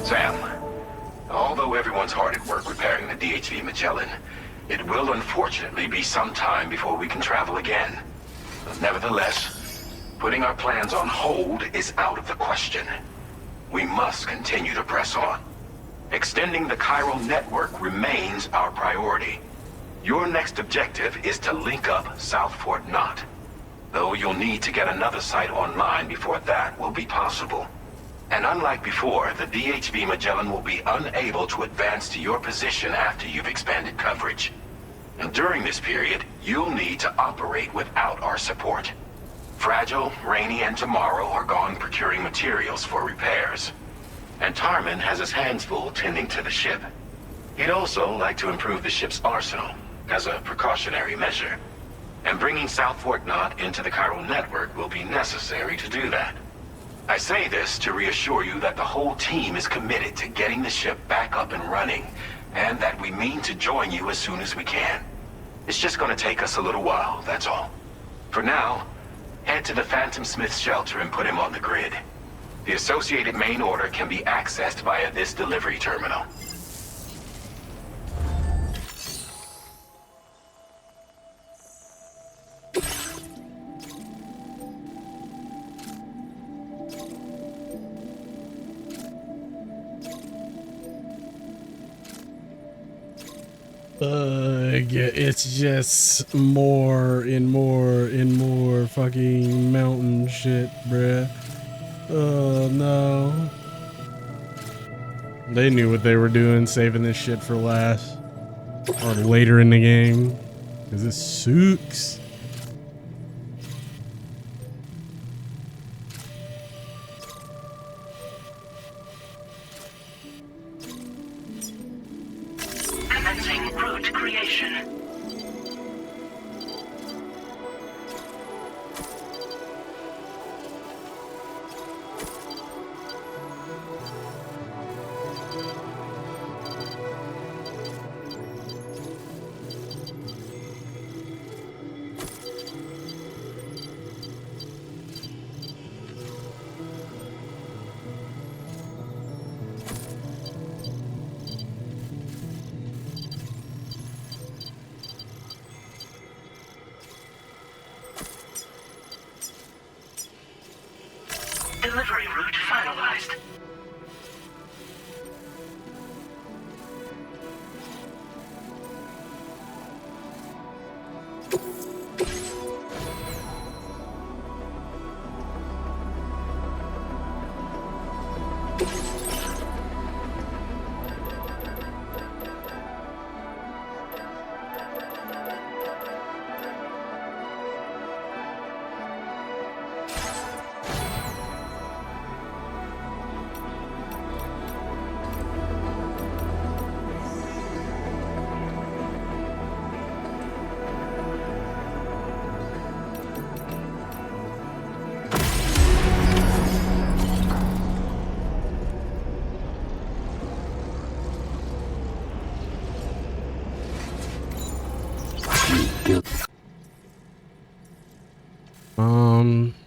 Sam, although everyone's hard at work repairing the DHV Magellan, it will unfortunately be some time before we can travel again. Nevertheless, putting our plans on hold is out of the question. We must continue to press on. Extending the chiral network remains our priority. Your next objective is to link up South Fort Knot. Though you'll need to get another site online before that will be possible. And unlike before, the DHV Magellan will be unable to advance to your position after you've expanded coverage. And during this period, you'll need to operate without our support. Fragile, Rainy, and Tomorrow are gone procuring materials for repairs. And Tarman has his hands full tending to the ship. He'd also like to improve the ship's arsenal, as a precautionary measure. And bringing South Fort Knot into the chiral network will be necessary to do that. I say this to reassure you that the whole team is committed to getting the ship back up and running, and that we mean to join you as soon as we can. It's just gonna take us a little while, that's all. For now, head to the Phantom Smith's shelter and put him on the grid. The associated main order can be accessed via this delivery terminal. Yeah, it's just more and more and more fucking mountain shit, bruh. Oh no. They knew what they were doing, saving this shit for last. Or later in the game. Cause it sucks. Route creation. Delivery route finalized.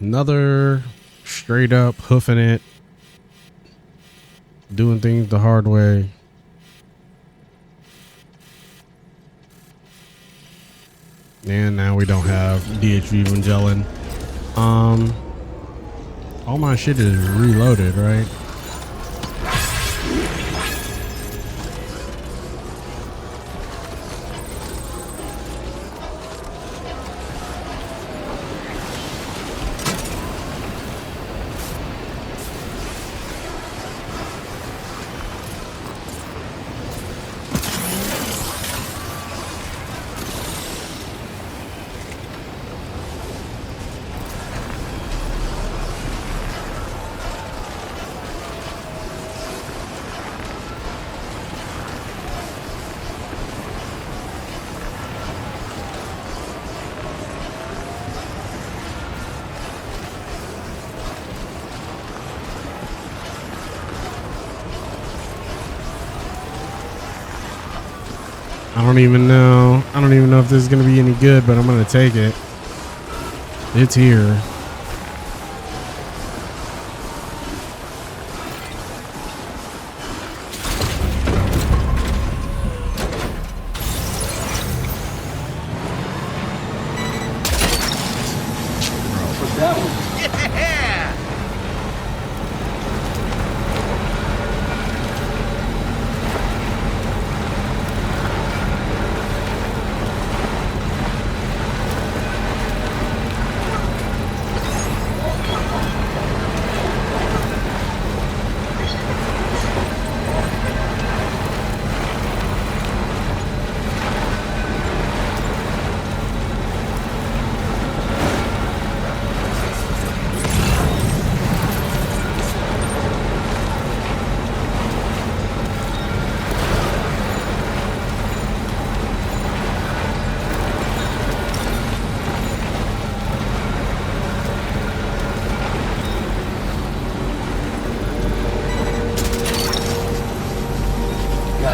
Another straight up hoofing it, doing things the hard way. And now we don't have DHV Magellan. All my shit is reloaded, right? I don't even know. I don't even know if this is going to be any good, but I'm going to take it. It's here.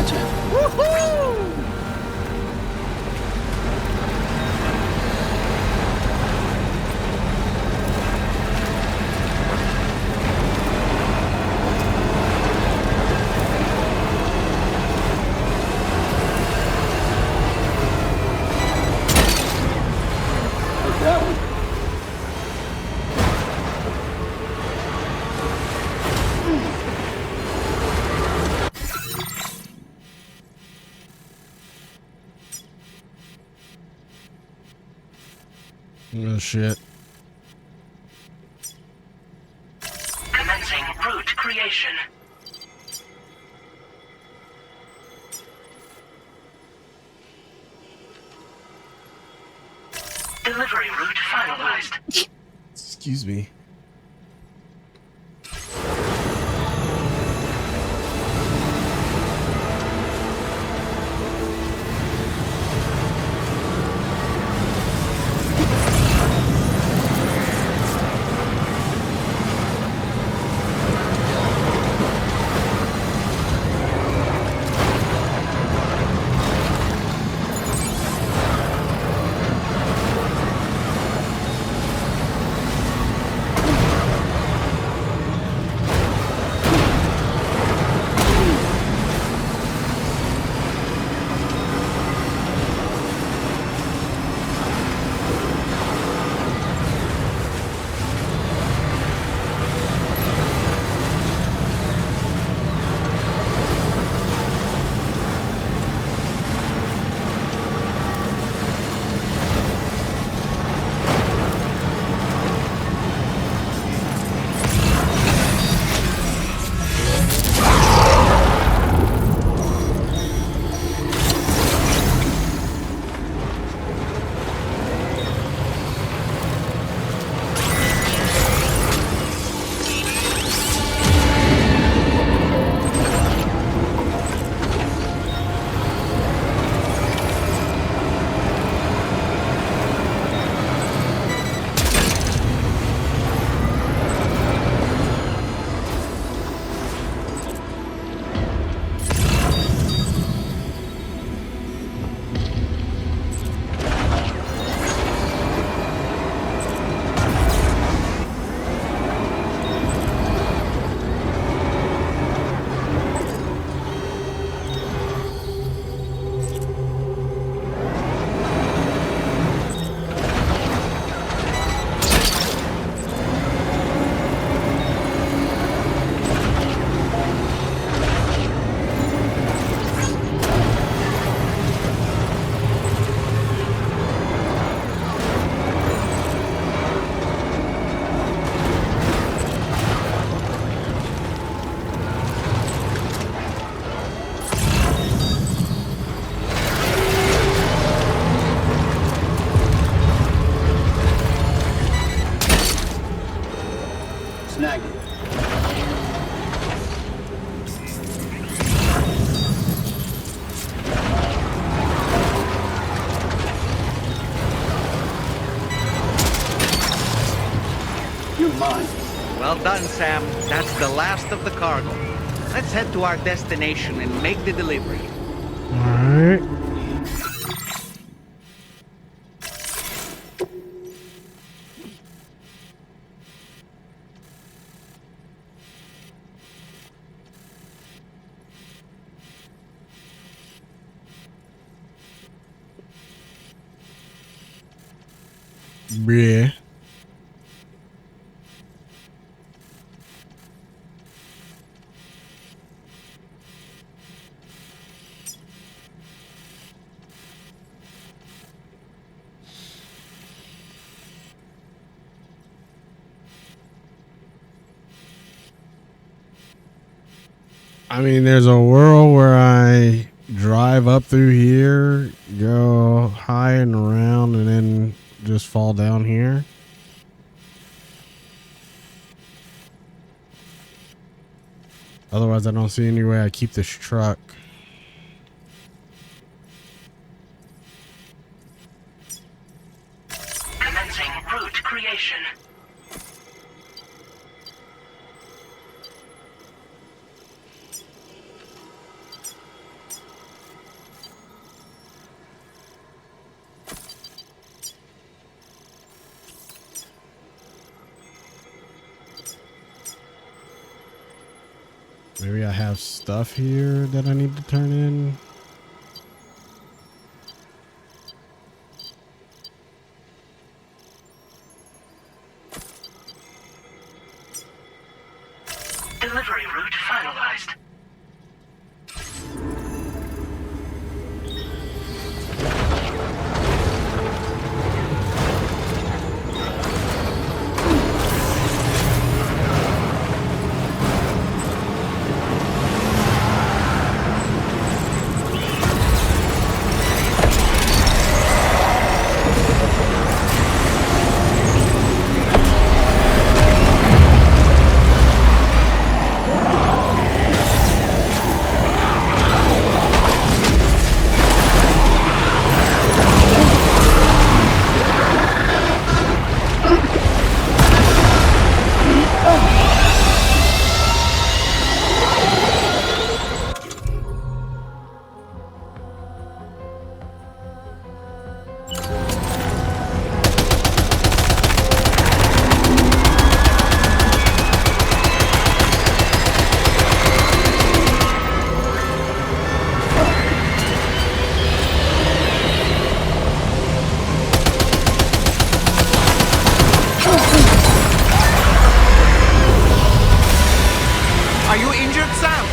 Gotcha. Take that one. Oh shit. Commencing route creation. Delivery route finalized. Excuse me. Snag it. You're mine. Well done, Sam. That's the last of the cargo. Let's head to our destination and make the delivery. Alright. Yeah. I mean, there's a world where I drive up through here, go high and around, and then just fall down here. Otherwise, I don't see any way I keep this truck. Commencing route creation. Maybe I have stuff here that I need to turn in. Delivery route finalized. Are you injured, Sam?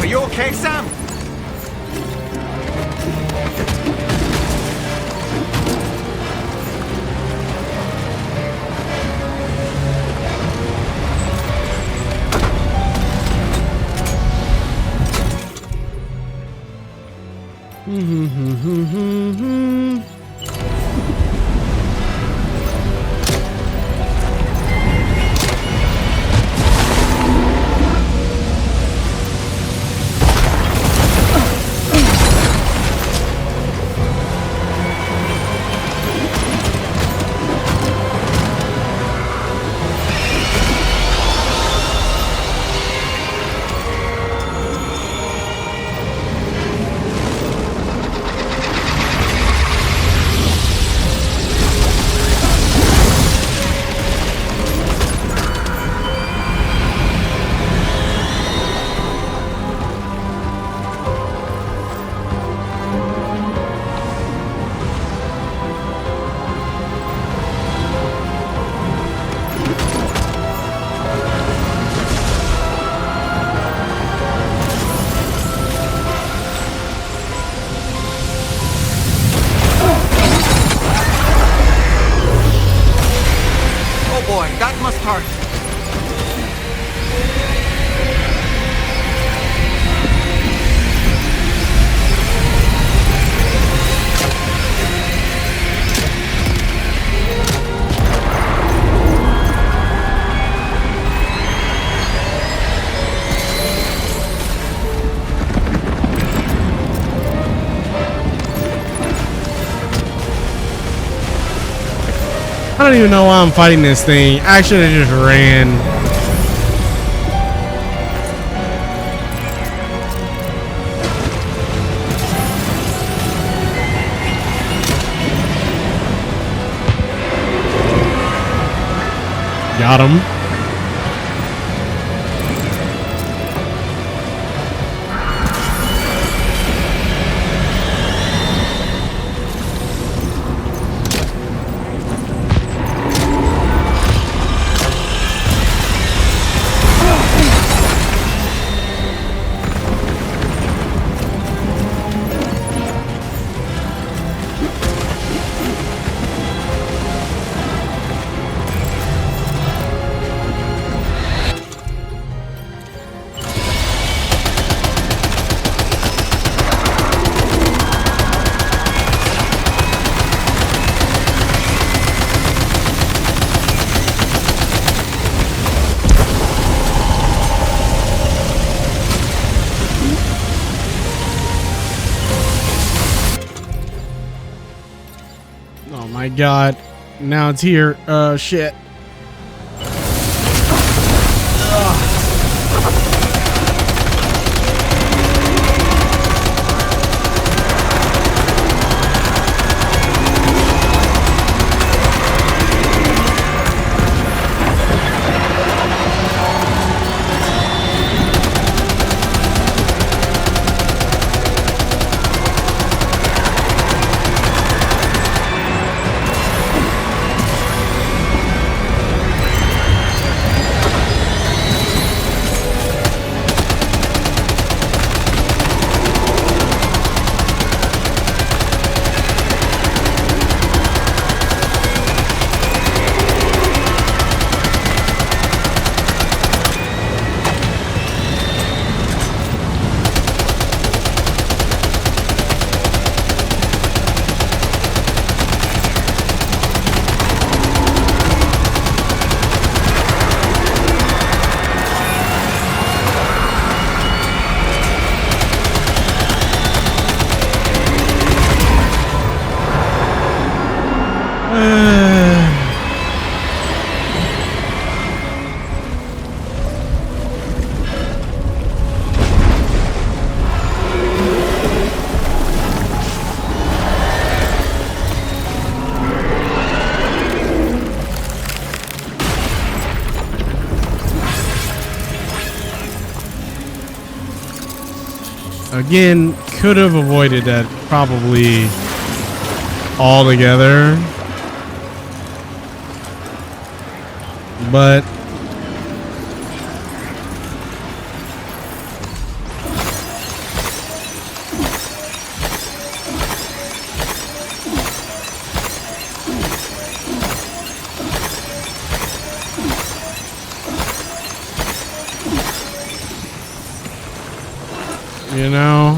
Are you okay, Sam? Oh boy, that must hurt. I don't even know why I'm fighting this thing. I should have just ran. Got him. god. Now it's here. Shit. Again, could have avoided that probably altogether. But you know,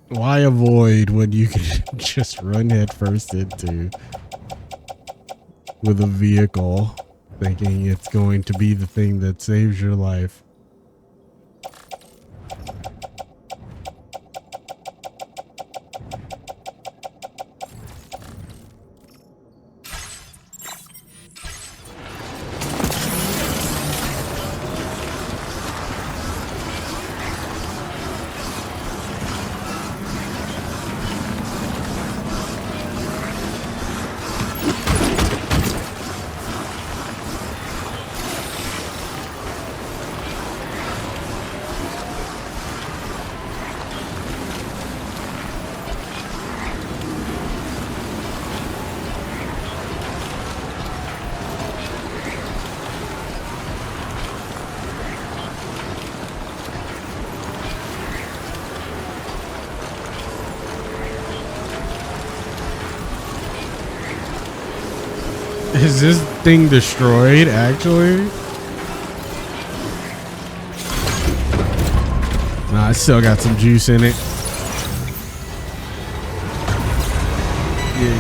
why avoid when you can just run headfirst into with a vehicle thinking it's going to be the thing that saves your life? Is this thing destroyed, actually? Nah, I still got some juice in it. Yeah.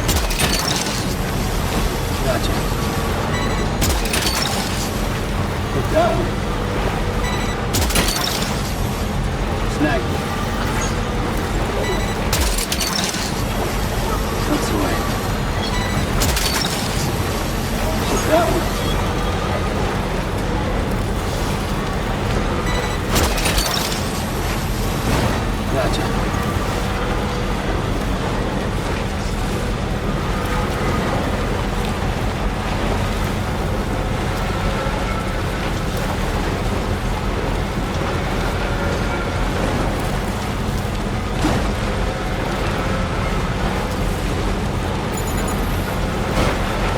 Gotcha. Look that one. Snag it. That's the way. Look that one. Gotcha.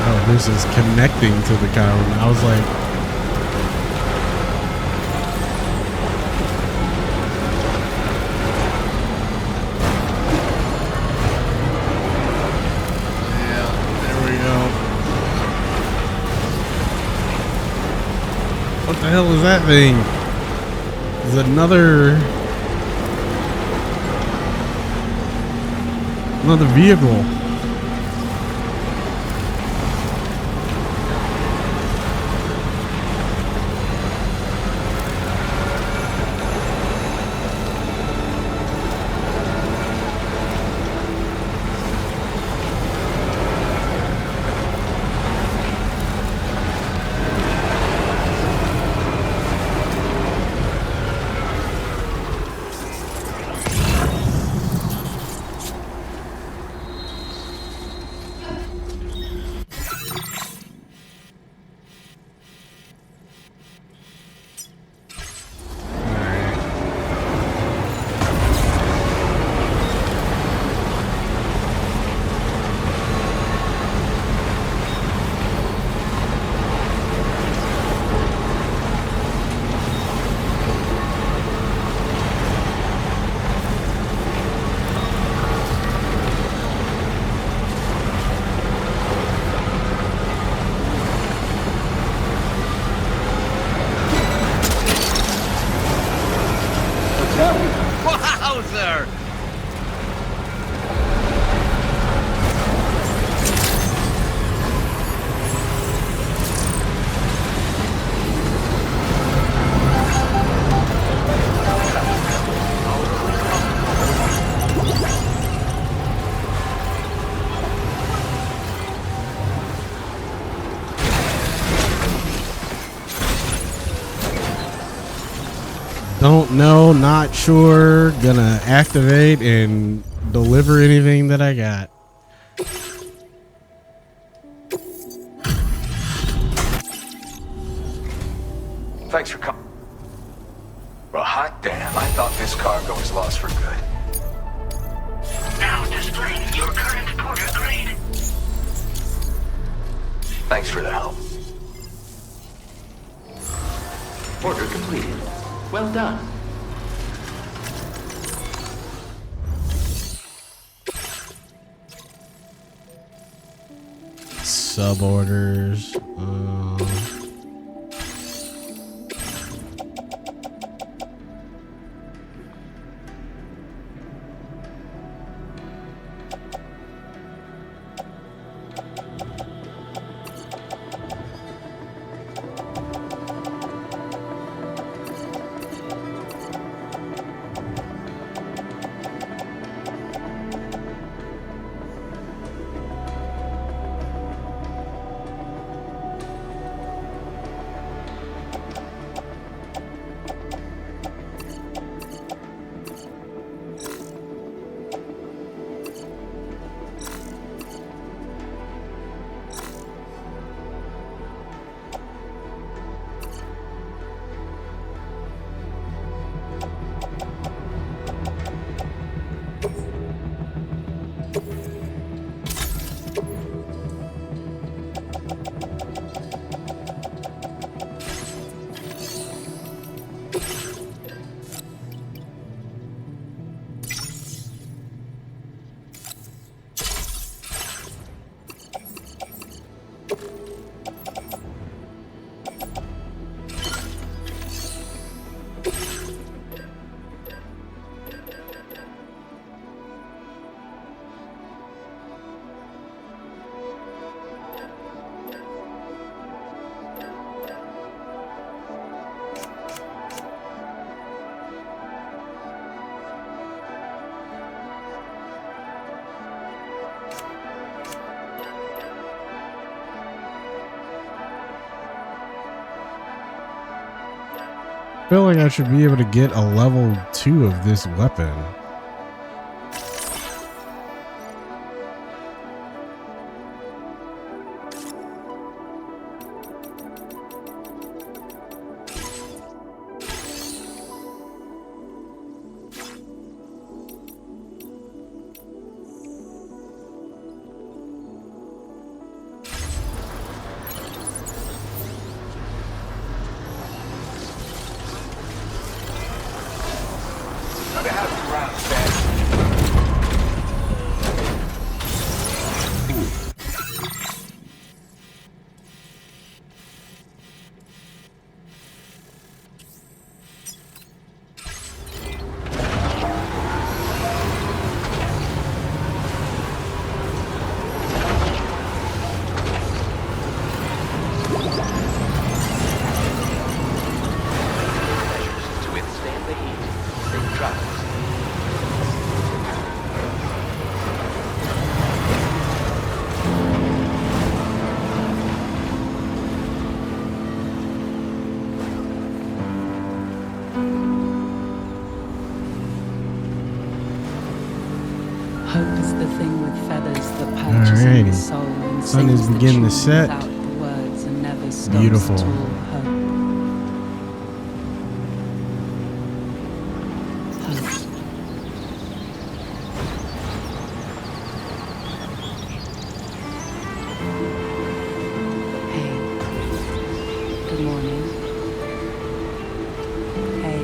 Oh, this is connecting to the car. I was like, what the hell is that thing? Is it another vehicle? Don't know, not sure. Gonna activate and deliver anything that I got. Thanks for coming. Well, hot damn, I thought this cargo was lost for good. Now displaying your current porter grade. Thanks for the help. Order completed. Well done. Suborders. I feel like I should be able to get a level 2 of this weapon. Hope is the thing with feathers that perches in the soul and Sun is sings the beginning to tune set. without the words and never stops Beautiful. at all. Hope. Hope. Hey. Good morning. Hey.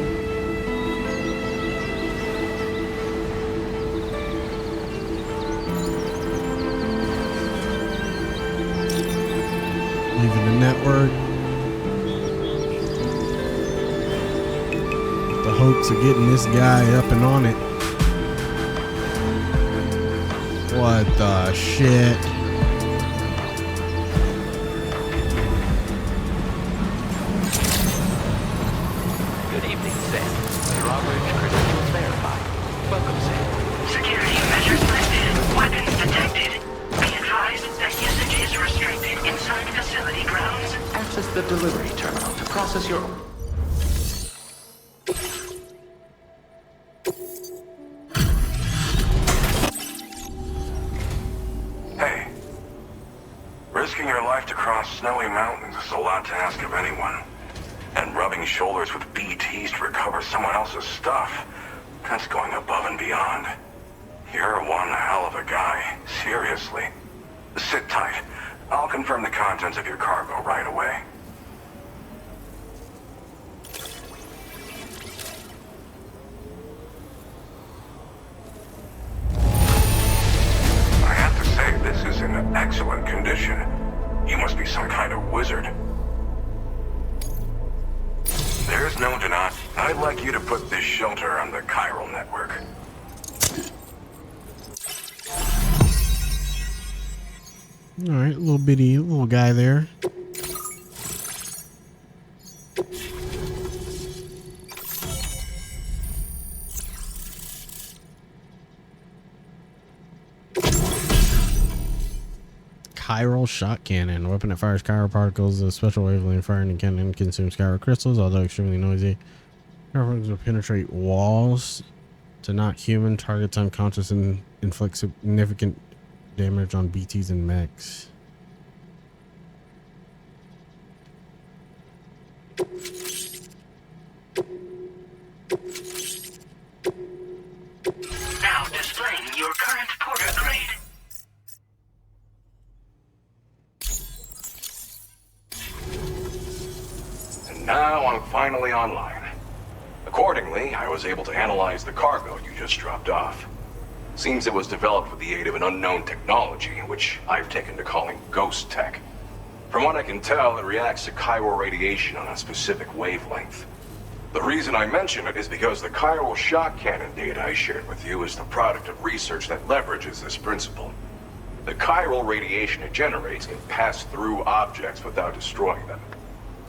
Leaving the network. The hopes of getting this guy up and on it. What the shit? Good evening, Sam. Drawbridge credentials verified. Welcome, Sam. Security measures lifted. Weapons detected. Be advised that usage is restricted inside facility grounds. Access the delivery terminal to process your... Risking your life to cross snowy mountains is a lot to ask of anyone. And rubbing shoulders with BTs to recover someone else's stuff, that's going above and beyond. You're one hell of a guy, seriously. Sit tight. I'll confirm the contents of your cargo right away. I have to say, this is in excellent condition. You must be some kind of wizard. There's no denying. I'd like you to put this shelter on the chiral network. Alright, little guy there. Chiral shot cannon. A weapon that fires chiral particles. A special wavelength firing cannon consumes chiral crystals, although extremely noisy. Chiral particles will penetrate walls to knock human targets unconscious and inflict significant damage on BTs and mechs. Now displaying your current porter grade. And now I'm finally online. Accordingly, I was able to analyze the cargo you just dropped off. Seems it was developed with the aid of an unknown technology, which I've taken to calling ghost tech. From what I can tell, it reacts to chiral radiation on a specific wavelength. The reason I mention it is because the chiral shock cannon data I shared with you is the product of research that leverages this principle. The chiral radiation it generates can pass through objects without destroying them.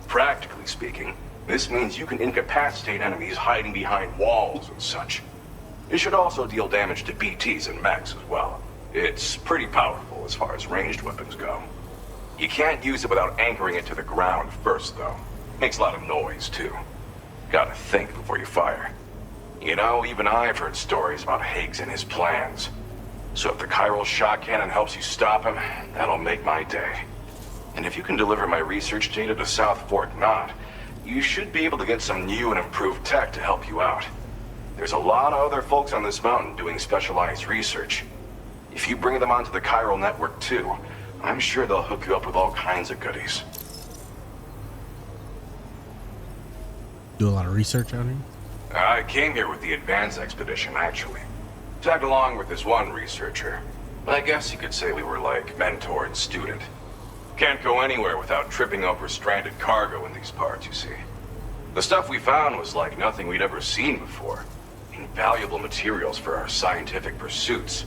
Practically speaking, this means you can incapacitate enemies hiding behind walls and such. It should also deal damage to BTs and mechs as well. It's pretty powerful as far as ranged weapons go. You can't use it without anchoring it to the ground first, though. Makes a lot of noise, too. Gotta think before you fire. You know, even I've heard stories about Higgs and his plans. So if the chiral shock cannon helps you stop him, that'll make my day. And if you can deliver my research data to South Fort Knot, you should be able to get some new and improved tech to help you out. There's a lot of other folks on this mountain doing specialized research. If you bring them onto the chiral network too, I'm sure they'll hook you up with all kinds of goodies. Do a lot of research out here? I came here with the advance expedition, actually. Tagged along with this one researcher. I guess you could say we were like mentor and student. Can't go anywhere without tripping over stranded cargo in these parts, you see. The stuff we found was like nothing we'd ever seen before. Invaluable materials for our scientific pursuits.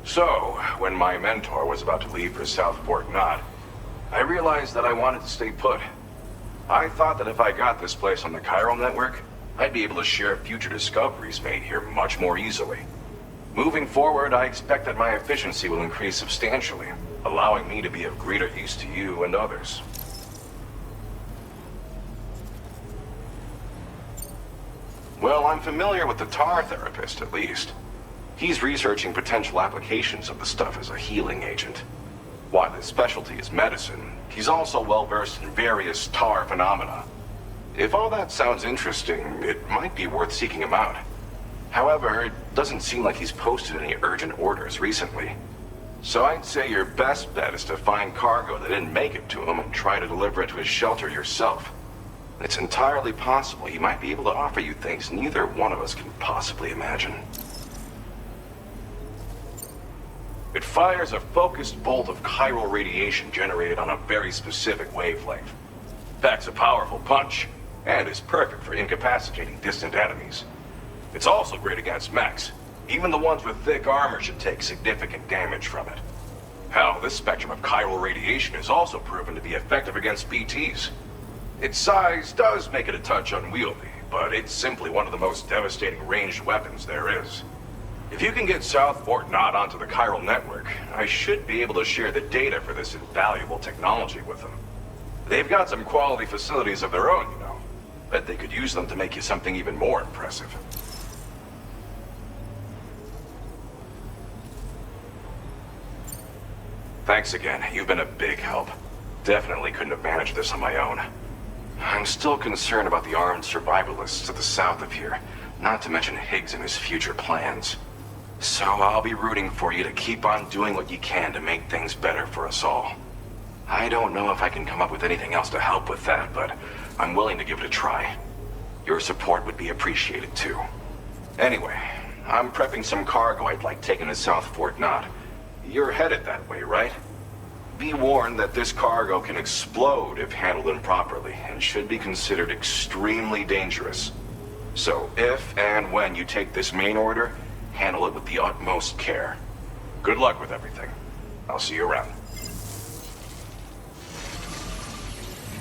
So, when my mentor was about to leave for South Fort Knot, I realized that I wanted to stay put. I thought that if I got this place on the chiral network, I'd be able to share future discoveries made here much more easily. Moving forward, I expect that my efficiency will increase substantially, allowing me to be of greater use to you and others. Well, I'm familiar with the tar therapist, at least. He's researching potential applications of the stuff as a healing agent. While his specialty is medicine, he's also well-versed in various tar phenomena. If all that sounds interesting, it might be worth seeking him out. However, it doesn't seem like he's posted any urgent orders recently. So I'd say your best bet is to find cargo that didn't make it to him and try to deliver it to his shelter yourself. It's entirely possible he might be able to offer you things neither one of us can possibly imagine. It fires a focused bolt of chiral radiation generated on a very specific wavelength. Packs a powerful punch, and is perfect for incapacitating distant enemies. It's also great against mechs. Even the ones with thick armor should take significant damage from it. Hell, this spectrum of chiral radiation is also proven to be effective against BTs. Its size does make it a touch unwieldy, but it's simply one of the most devastating ranged weapons there is. If you can get South Fort Knot onto the chiral network, I should be able to share the data for this invaluable technology with them. They've got some quality facilities of their own, you know. Bet they could use them to make you something even more impressive. Thanks again. You've been a big help. Definitely couldn't have managed this on my own. I'm still concerned about the armed survivalists to the south of here, not to mention Higgs and his future plans. So I'll be rooting for you to keep on doing what you can to make things better for us all. I don't know if I can come up with anything else to help with that, but I'm willing to give it a try. Your support would be appreciated too. Anyway, I'm prepping some cargo I'd like taken to South Fort Knott. You're headed that way, right? Be warned that this cargo can explode if handled improperly, and should be considered extremely dangerous. So if and when you take this main order, handle it with the utmost care. Good luck with everything. I'll see you around.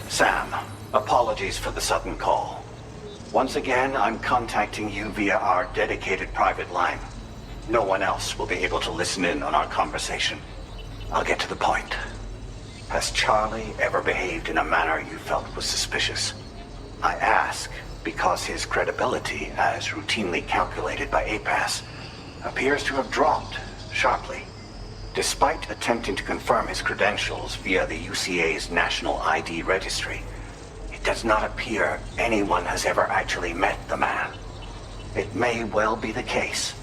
Sam, apologies for the sudden call. Once again, I'm contacting you via our dedicated private line. No one else will be able to listen in on our conversation. I'll get to the point. Has Charlie ever behaved in a manner you felt was suspicious? I ask because his credibility, as routinely calculated by APAS, appears to have dropped sharply. Despite attempting to confirm his credentials via the UCA's National ID Registry, it does not appear anyone has ever actually met the man. It may well be the case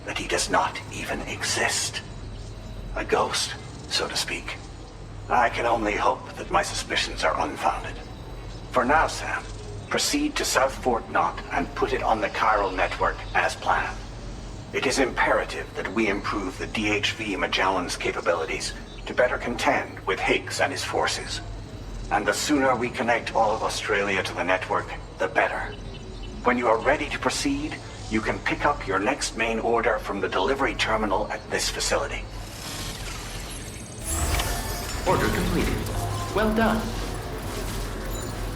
that he does not even exist. A ghost, so to speak. I can only hope that my suspicions are unfounded. For now, Sam, proceed to South Fort Knott and put it on the chiral network as planned. It is imperative that we improve the DHV Magellan's capabilities to better contend with Higgs and his forces. And the sooner we connect all of Australia to the network, the better. When you are ready to proceed, you can pick up your next main order from the delivery terminal at this facility. Order completed. Well done.